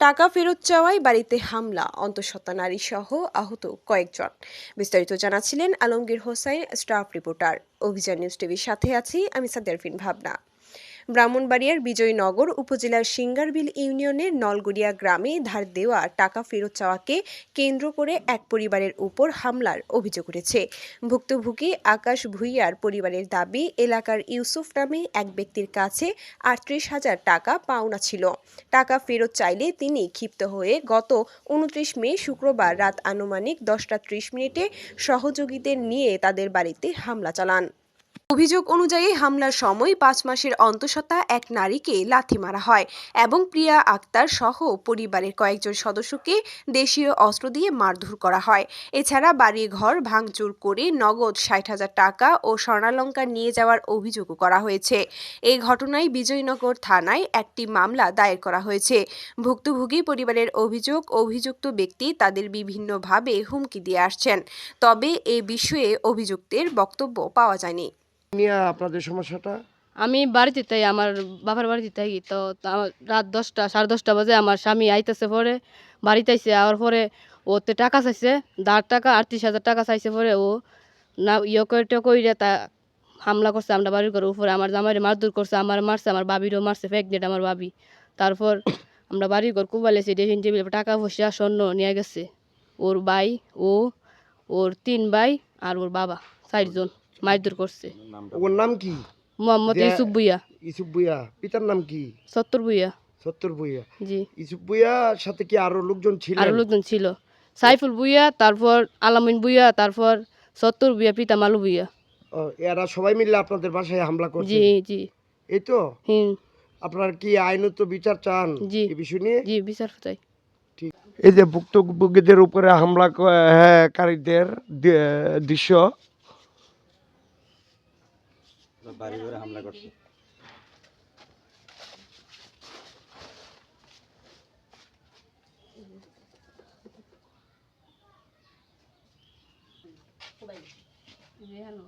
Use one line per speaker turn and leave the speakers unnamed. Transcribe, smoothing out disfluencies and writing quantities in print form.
টাকা ফেরত চাওয়ায় বাড়িতে হামলা, অন্তঃসত্ত্বা নারীসহ আহত কয়েকজন। বিস্তারিত জানাচ্ছিলেন আলমগীর হোসাইন, স্টাফ রিপোর্টার, অভিযান নিউজ টিভির সাথে আছি আমি সাদেরফিন ভাবনা। ব্রাহ্মণবাড়িয়ার বিজয়নগর উপজেলার সিঙ্গারবিল ইউনিয়নের নলগড়িয়া গ্রামে ধার দেওয়া টাকা ফেরত চাওয়াকে কেন্দ্র করে এক পরিবারের উপর হামলার অভিযোগ উঠেছে। ভুক্তভোগী আকাশ ভুইয়ার পরিবারের দাবি, এলাকার ইউসুফ নামে এক ব্যক্তির কাছে ৩৮,০০০ টাকা পাওনা ছিল। টাকা ফেরত চাইলে তিনি ক্ষিপ্ত হয়ে গত ২৯ মে শুক্রবার রাত আনুমানিক ১০টা ৩০ মিনিটে সহযোগীদের নিয়ে তাদের বাড়িতে হামলা চালান। অভিযোগ অনুযায়ী হামলার সময় ৫ মাসের অন্তঃসত্ত্বা এক নারীকে লাথি মারা হয় এবং প্রিয়া আক্তার সহ পরিবারের কয়েকজন সদস্যকে দেশীয় অস্ত্র দিয়ে মারধর করা হয়। এছাড়া বাড়িঘর ভাঙচুর করে নগদ ৬০,০০০ টাকা ও স্বর্ণালংকার নিয়ে যাওয়ার অভিযোগও করা হয়েছে। এই ঘটনায় বিজয়নগর থানায় একটি মামলা দায়ের করা হয়েছে। ভুক্তভোগী পরিবারের অভিযোগ, অভিযুক্ত ব্যক্তি তাদের বিভিন্নভাবে হুমকি দিয়ে আসছেন, তবে এ বিষয়ে অভিযুক্তের বক্তব্য পাওয়া যায়নি।
আপনাদের সমস্যাটা,
আমি বাড়িতে তাই আমার বাবার বাড়িতে থাকি তো রাত 10টা 10:30 বাজে আমার স্বামী আইতেছে, পরে বাড়িতে আইসে আওয়ার পরে ওতে টাকা চাইছে, ধার টাকা ৩৮,০০০ টাকা চাইছে। পরে ও না কইরে তা হামলা করছে আমরা বাড়ির ঘরের উপরে, আমার জামাইরে মারধর করছে, আমার মারছে, আমার বাবিরও মারছে, প্রেগনেন্ট আমার বাবি। তারপর আমরা বাড়ির ঘর কুবাইলেছি, ড্রেসিং টেবিল, টাকা পয়সা স্বর্ণ নিয়ে গেছে। ওর ভাই, ওর 3 ভাই আর ওর বাবা 4 জন মারধর করছে।
ওর নাম কি?
মোহাম্মদ ইউসুফ ভুইয়া।
ইউসুফ ভুইয়া। পিতার নাম কি?
সত্তর ভুইয়া।
সত্তর ভুইয়া।
জি।
ইউসুফ ভুইয়ার সাথে কি আরো লোকজন ছিল?
আরো লোকজন ছিল, সাইফুল ভুইয়া, তারপর আলামিন ভুইয়া, তারপর সত্তর ভুইয়া, পিতা মালু ভুইয়া।
এরা সবাই মিলে আপনাদের বাসায় হামলা করছে?
জি জি।
এই তো।
হুম।
আপনার কি আইনত বিচার চান
জি।
এই বিষয় নিয়ে?
জি, বিচার চাই।
ঠিক। এই যে ভুক্তভোগীদের উপরে হামলাকারীদের দৃশ্য। বাড়ি ঘরে হামলা করছে।
রেহানো